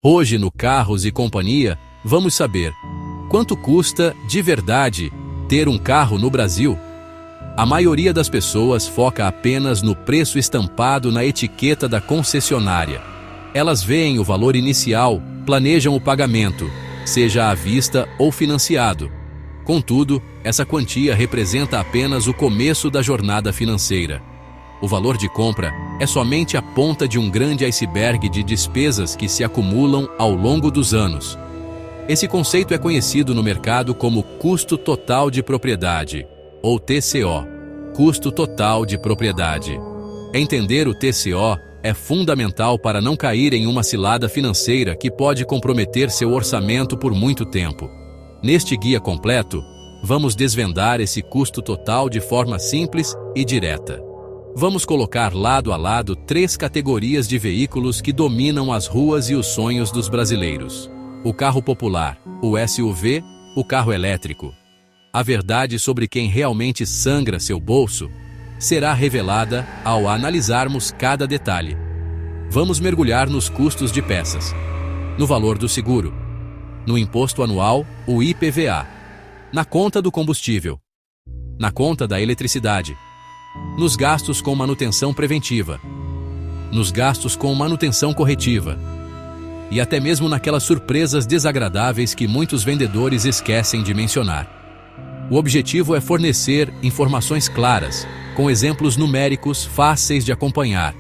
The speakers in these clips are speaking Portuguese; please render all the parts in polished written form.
Hoje no Carros e Companhia, vamos saber quanto custa, de verdade, ter um carro no Brasil? A maioria das pessoas foca apenas no preço estampado na etiqueta da concessionária. Elas veem o valor inicial, planejam o pagamento, seja à vista ou financiado. Contudo, essa quantia representa apenas o começo da jornada financeira. O valor de compra é somente a ponta de um grande iceberg de despesas que se acumulam ao longo dos anos. Esse conceito é conhecido no mercado como custo total de propriedade, ou TCO, custo total de propriedade. Entender o TCO é fundamental para não cair em uma cilada financeira que pode comprometer seu orçamento por muito tempo. Neste guia completo, vamos desvendar esse custo total de forma simples e direta. Vamos colocar lado a lado 3 categorias de veículos que dominam as ruas e os sonhos dos brasileiros: o carro popular, o SUV, o carro elétrico. A verdade sobre quem realmente sangra seu bolso será revelada ao analisarmos cada detalhe. Vamos mergulhar nos custos de peças, no valor do seguro, no imposto anual, o IPVA, na conta do combustível, na conta da eletricidade, nos gastos com manutenção preventiva, nos gastos com manutenção corretiva e até mesmo naquelas surpresas desagradáveis que muitos vendedores esquecem de mencionar. O objetivo é fornecer informações claras, com exemplos numéricos fáceis de acompanhar.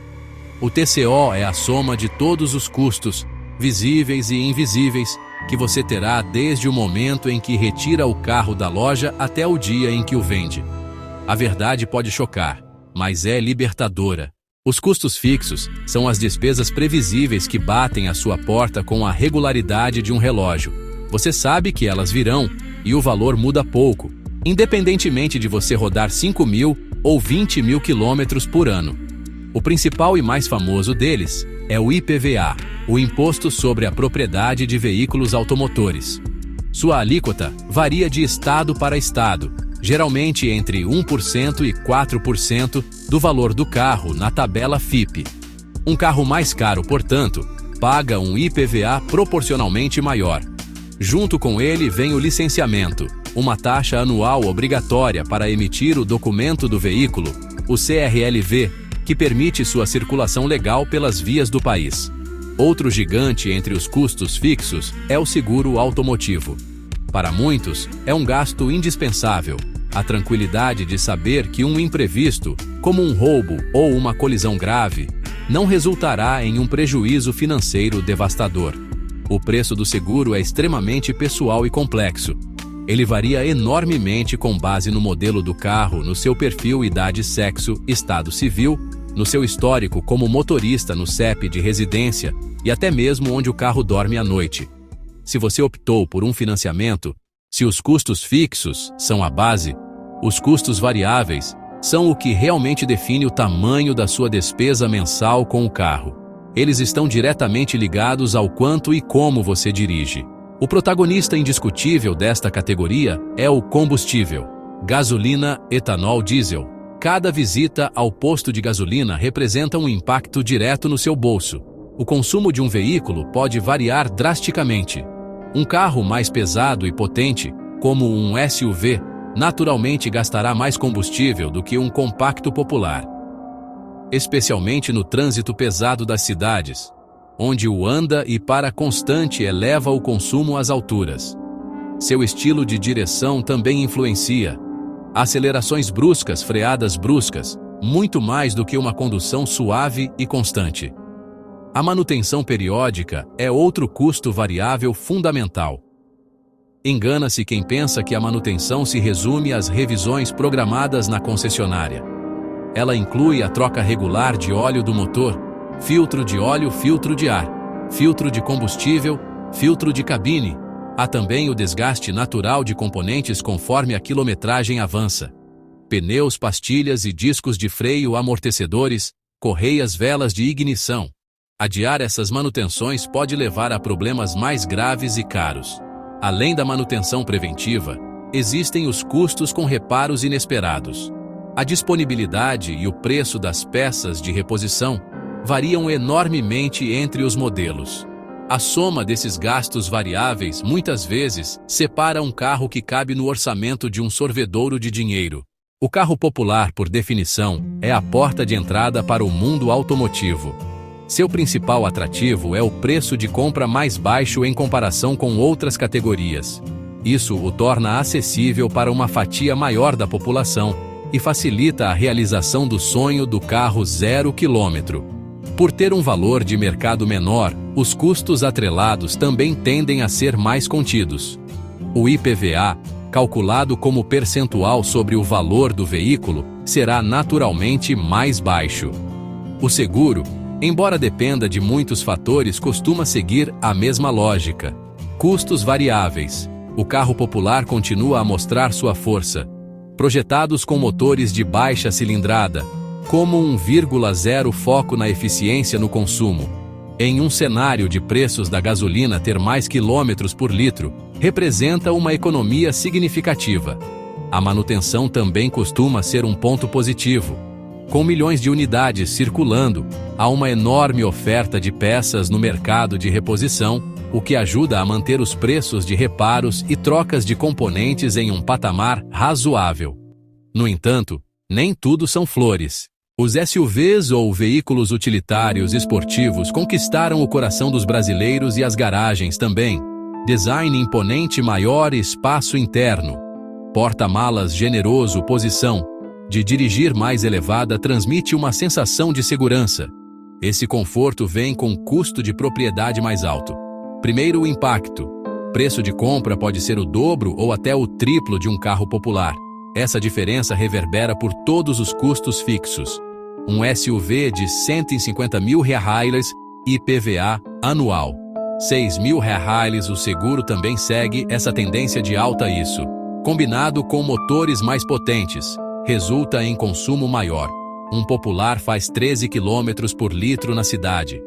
O TCO é a soma de todos os custos, visíveis e invisíveis, que você terá desde o momento em que retira o carro da loja até o dia em que o vende. A verdade pode chocar, mas é libertadora. Os custos fixos são as despesas previsíveis que batem à sua porta com a regularidade de um relógio. Você sabe que elas virão e o valor muda pouco, independentemente de você rodar 5.000 ou 20.000 quilômetros por ano. O principal e mais famoso deles é o IPVA, o Imposto sobre a Propriedade de Veículos Automotores. Sua alíquota varia de estado para estado, geralmente entre 1% e 4% do valor do carro na tabela FIPE. Um carro mais caro, portanto, paga um IPVA proporcionalmente maior. Junto com ele vem o licenciamento, uma taxa anual obrigatória para emitir o documento do veículo, o CRLV, que permite sua circulação legal pelas vias do país. Outro gigante entre os custos fixos é o seguro automotivo. Para muitos, é um gasto indispensável, a tranquilidade de saber que um imprevisto, como um roubo ou uma colisão grave, não resultará em um prejuízo financeiro devastador. O preço do seguro é extremamente pessoal e complexo. Ele varia enormemente com base no modelo do carro, no seu perfil, idade, sexo, estado civil, no seu histórico como motorista, no CEP de residência e até mesmo onde o carro dorme à noite. Se você optou por um financiamento, se os custos fixos são a base, os custos variáveis são o que realmente define o tamanho da sua despesa mensal com o carro. Eles estão diretamente ligados ao quanto e como você dirige. O protagonista indiscutível desta categoria é o combustível: gasolina, etanol, diesel. Cada visita ao posto de gasolina representa um impacto direto no seu bolso. O consumo de um veículo pode variar drasticamente. Um carro mais pesado e potente, como um SUV, naturalmente gastará mais combustível do que um compacto popular, especialmente no trânsito pesado das cidades, onde o anda e para constante eleva o consumo às alturas. Seu estilo de direção também influencia. Acelerações bruscas, freadas bruscas, muito mais do que uma condução suave e constante. A manutenção periódica é outro custo variável fundamental. Engana-se quem pensa que a manutenção se resume às revisões programadas na concessionária. Ela inclui a troca regular de óleo do motor, filtro de óleo, filtro de ar, filtro de combustível, filtro de cabine. Há também o desgaste natural de componentes conforme a quilometragem avança. Pneus, pastilhas e discos de freio, amortecedores, correias, velas de ignição. Adiar essas manutenções pode levar a problemas mais graves e caros. Além da manutenção preventiva, existem os custos com reparos inesperados. A disponibilidade e o preço das peças de reposição variam enormemente entre os modelos. A soma desses gastos variáveis, muitas vezes, separa um carro que cabe no orçamento de um sorvedouro de dinheiro. O carro popular, por definição, é a porta de entrada para o mundo automotivo. Seu principal atrativo é o preço de compra mais baixo em comparação com outras categorias. Isso o torna acessível para uma fatia maior da população e facilita a realização do sonho do carro 0 km. Por ter um valor de mercado menor, os custos atrelados também tendem a ser mais contidos. O IPVA, calculado como percentual sobre o valor do veículo, será naturalmente mais baixo. O seguro, embora dependa de muitos fatores, costuma seguir a mesma lógica. Custos variáveis. O carro popular continua a mostrar sua força. Projetados com motores de baixa cilindrada, como 1,0 foco na eficiência no consumo. Em um cenário de preços da gasolina ter mais quilômetros por litro, representa uma economia significativa. A manutenção também costuma ser um ponto positivo. Com milhões de unidades circulando, há uma enorme oferta de peças no mercado de reposição, o que ajuda a manter os preços de reparos e trocas de componentes em um patamar razoável. No entanto, nem tudo são flores. Os SUVs ou veículos utilitários esportivos conquistaram o coração dos brasileiros e as garagens também. Design imponente, maior espaço interno. Porta-malas generoso, posição de dirigir mais elevada transmite uma sensação de segurança. Esse conforto vem com custo de propriedade mais alto. Primeiro, o impacto. Preço de compra pode ser o dobro ou até o triplo de um carro popular. Essa diferença reverbera por todos os custos fixos. Um SUV de R$150 mil IPVA anual. R$6.000. O seguro também segue essa tendência de alta. Isso, combinado com motores mais potentes, resulta em consumo maior. Um popular faz 13 km por litro na cidade.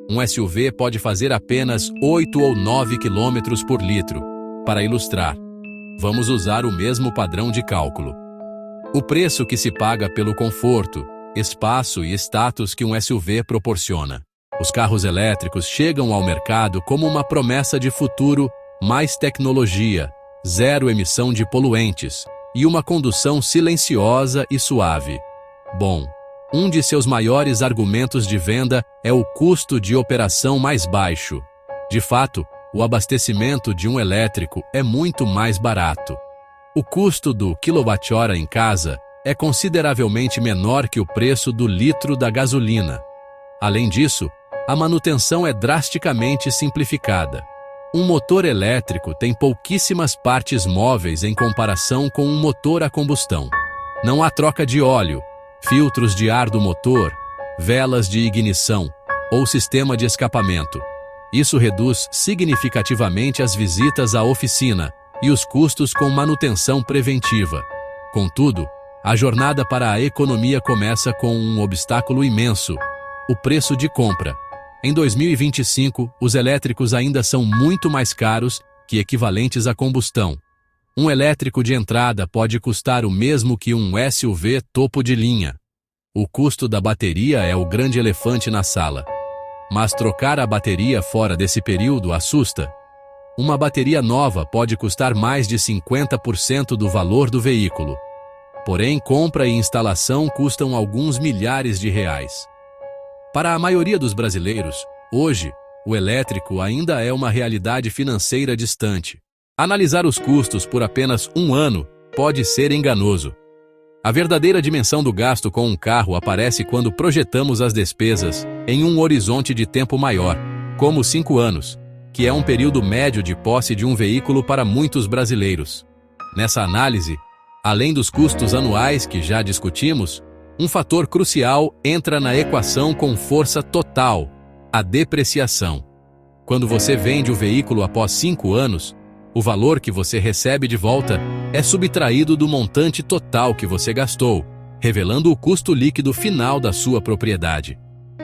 Um SUV pode fazer apenas 8 ou 9 km por litro. Para ilustrar, vamos usar o mesmo padrão de cálculo. O preço que se paga pelo conforto, espaço e status que um SUV proporciona. Os carros elétricos chegam ao mercado como uma promessa de futuro, mais tecnologia, zero emissão de poluentes e uma condução silenciosa e suave. Bom, um de seus maiores argumentos de venda é o custo de operação mais baixo. De fato, o abastecimento de um elétrico é muito mais barato. O custo do quilowatt-hora em casa é consideravelmente menor que o preço do litro da gasolina. Além disso, a manutenção é drasticamente simplificada. Um motor elétrico tem pouquíssimas partes móveis em comparação com um motor a combustão. Não há troca de óleo, filtros de ar do motor, velas de ignição ou sistema de escapamento. Isso reduz significativamente as visitas à oficina e os custos com manutenção preventiva. Contudo, a jornada para a economia começa com um obstáculo imenso: o preço de compra. Em 2025, os elétricos ainda são muito mais caros que equivalentes a combustão. Um elétrico de entrada pode custar o mesmo que um SUV topo de linha. O custo da bateria é o grande elefante na sala. Mas trocar a bateria fora desse período assusta. Uma bateria nova pode custar mais de 50% do valor do veículo. Porém, compra e instalação custam alguns milhares de reais. Para a maioria dos brasileiros, hoje, o elétrico ainda é uma realidade financeira distante. Analisar os custos por apenas um ano pode ser enganoso. A verdadeira dimensão do gasto com um carro aparece quando projetamos as despesas em um horizonte de tempo maior, como 5 anos, que é um período médio de posse de um veículo para muitos brasileiros. Nessa análise, além dos custos anuais que já discutimos, um fator crucial entra na equação com força total: a depreciação. Quando você vende o veículo após 5 anos, o valor que você recebe de volta é subtraído do montante total que você gastou, revelando o custo líquido final da sua propriedade.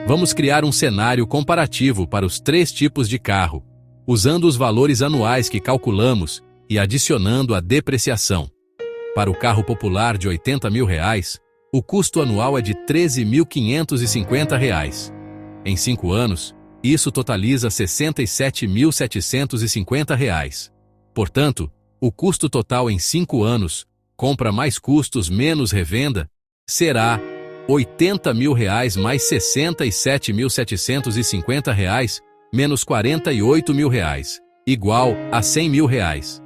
Vamos criar um cenário comparativo para os 3 tipos de carro, usando os valores anuais que calculamos e adicionando a depreciação. Para o carro popular de R$80 mil, o custo anual é de R$13.550. Em 5 anos, Isso totaliza R$ 67.750. Portanto, o custo total em 5 anos, compra mais custos menos revenda, será R$ 80.000 mais R$ 67.750 menos R$ 48.000, igual a R$ 100.000.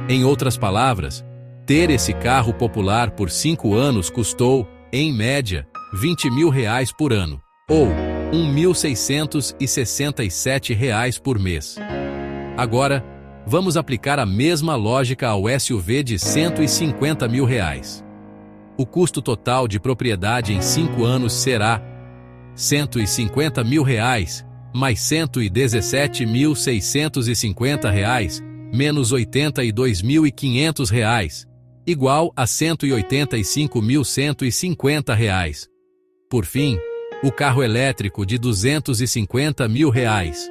Em outras palavras, ter esse carro popular por 5 anos custou, em média, R$ 20.000 por ano, ou R$ 1.667 por mês. Agora, vamos aplicar a mesma lógica ao SUV de R$ 150.000. O custo total de propriedade em 5 anos será R$ 150.000 mais R$ 117.650 menos R$ 82.500, igual a R$ 185.150. Por fim, o carro elétrico de R$ 250.000.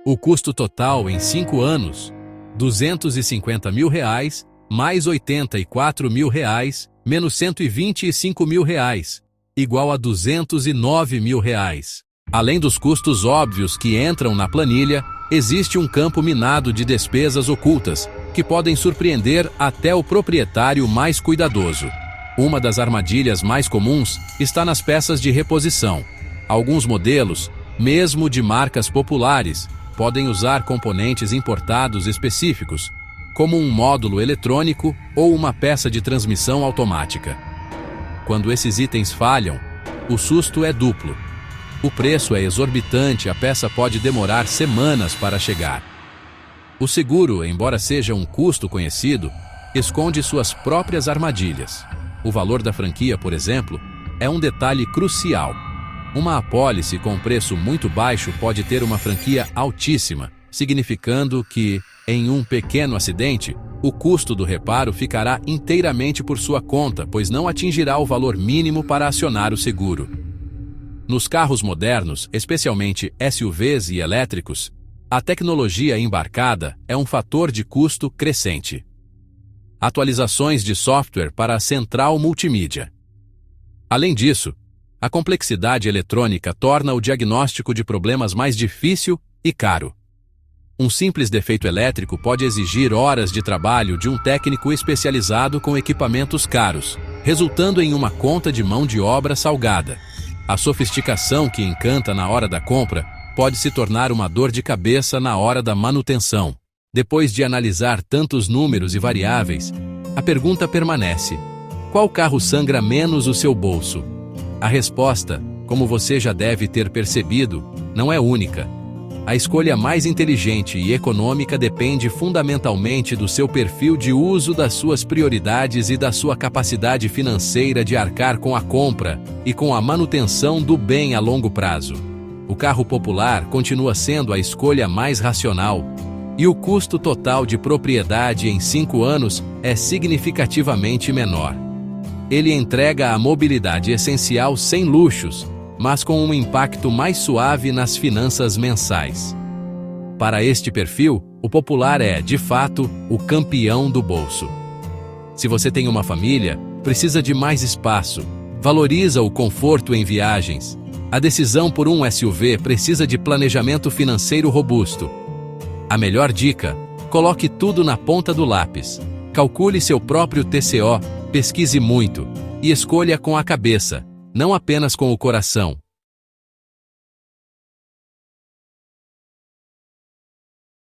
O custo total em 5 anos, R$ 250.000 mais R$ 84.000 menos R$ 125.000, igual a R$ 209.000. Além dos custos óbvios que entram na planilha, existe um campo minado de despesas ocultas, que podem surpreender até o proprietário mais cuidadoso. Uma das armadilhas mais comuns está nas peças de reposição. Alguns modelos, mesmo de marcas populares, podem usar componentes importados específicos, como um módulo eletrônico ou uma peça de transmissão automática. Quando esses itens falham, o susto é duplo. O preço é exorbitante, a peça pode demorar semanas para chegar. O seguro, embora seja um custo conhecido, esconde suas próprias armadilhas. O valor da franquia, por exemplo, é um detalhe crucial. Uma apólice com preço muito baixo pode ter uma franquia altíssima, significando que, em um pequeno acidente, o custo do reparo ficará inteiramente por sua conta, pois não atingirá o valor mínimo para acionar o seguro. Nos carros modernos, especialmente SUVs e elétricos, a tecnologia embarcada é um fator de custo crescente. Atualizações de software para a central multimídia. Além disso, a complexidade eletrônica torna o diagnóstico de problemas mais difícil e caro. Um simples defeito elétrico pode exigir horas de trabalho de um técnico especializado com equipamentos caros, resultando em uma conta de mão de obra salgada. A sofisticação que encanta na hora da compra pode se tornar uma dor de cabeça na hora da manutenção. Depois de analisar tantos números e variáveis, a pergunta permanece: qual carro sangra menos o seu bolso? A resposta, como você já deve ter percebido, não é única. A escolha mais inteligente e econômica depende fundamentalmente do seu perfil de uso, das suas prioridades e da sua capacidade financeira de arcar com a compra e com a manutenção do bem a longo prazo. O carro popular continua sendo a escolha mais racional, e o custo total de propriedade em 5 anos é significativamente menor. Ele entrega a mobilidade essencial sem luxos, mas com um impacto mais suave nas finanças mensais. Para este perfil, o popular é, de fato, o campeão do bolso. Se você tem uma família, precisa de mais espaço, valoriza o conforto em viagens. A decisão por um SUV precisa de planejamento financeiro robusto. A melhor dica: coloque tudo na ponta do lápis. Calcule seu próprio TCO, pesquise muito e escolha com a cabeça, não apenas com o coração.